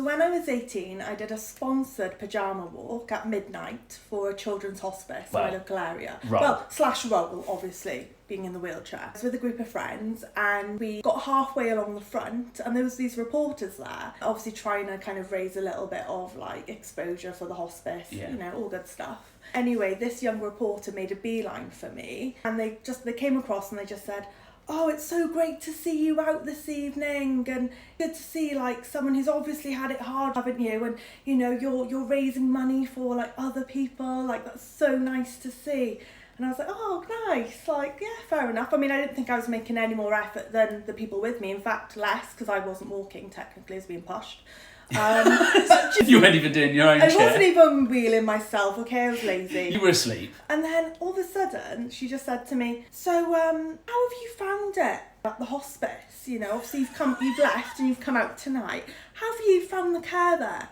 When I was 18, I did a sponsored pyjama walk at midnight for a children's hospice in my local area. Right. Well, /roll, obviously, being in the wheelchair. I was with a group of friends and we got halfway along the front and there was these reporters there, obviously trying to kind of raise a little bit of like exposure for the hospice, you know, all good stuff. Anyway, this young reporter made a beeline for me and they came across and they just said, "Oh, it's so great to see you out this evening and good to see like someone who's obviously had it hard, haven't you? And you know, you're raising money for like other people, like that's so nice to see." And I was like, "Oh, nice, like, yeah, fair enough." I mean, I didn't think I was making any more effort than the people with me. In fact, less, because I wasn't walking technically, I was being pushed. You weren't even doing your own I chair. wasn't even wheeling myself, okay, I was lazy. You were asleep. And then all of a sudden, she just said to me, "So, how have you found it at the hospice? You know, obviously you've left and you've come out tonight. How have you found the care there?"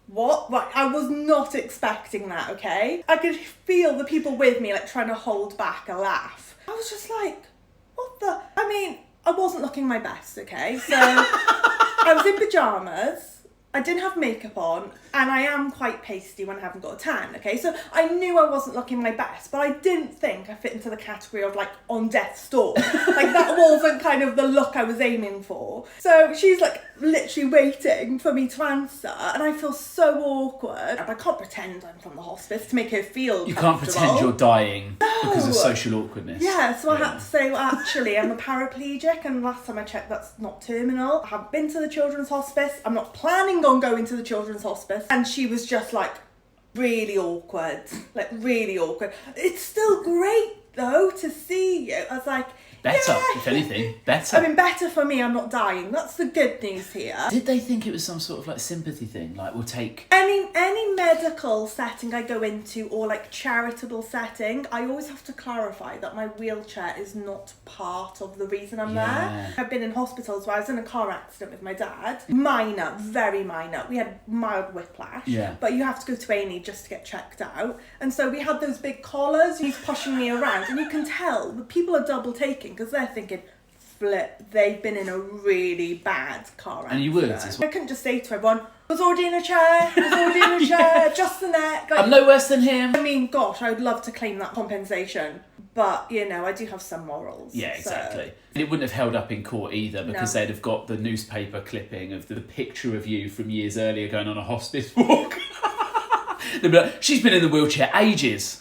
What? Right, I was not expecting that, okay? I could feel the people with me like trying to hold back a laugh. I was just like, what the? I mean, I wasn't looking my best, okay? So I was in pyjamas. I didn't have makeup on, and I am quite pasty when I haven't got a tan, okay? So I knew I wasn't looking my best, but I didn't think I fit into the category of, like, on death's door. Like, that wasn't kind of the look I was aiming for. So she's, like, literally waiting for me to answer, and I feel so awkward. I can't pretend I'm from the hospice to make her feel You can't pretend you're dying because of social awkwardness. Yeah, so I had to say, well, actually, I'm a paraplegic, and last time I checked, that's not terminal. I haven't been to the children's hospice. I'm not planning on going to the children's hospice. And she was just like, really awkward. Like, really awkward. It's still great, though, to see you. I was like, Better, yeah. if anything. Better. I mean, better for me, I'm not dying. That's the good news here. Did they think it was some sort of like sympathy thing? Like, we'll take... Any medical setting I go into or like charitable setting, I always have to clarify that my wheelchair is not part of the reason I'm there. I've been in hospitals where I was in a car accident with my dad. Minor, very minor. We had mild whiplash. Yeah. But you have to go to A&E just to get checked out. And so we had those big collars. He's pushing me around and you can tell the people are double taking because they're thinking, flip, they've been in a really bad car accident. And you would as well. I couldn't just say to everyone, was already in a chair, just the neck. Like, I'm no worse than him. I mean, gosh, I would love to claim that compensation. But, you know, I do have some morals. Yeah, exactly. So. And it wouldn't have held up in court either because they'd have got the newspaper clipping of the picture of you from years earlier going on a hospice walk. They'd be like, she's been in the wheelchair ages.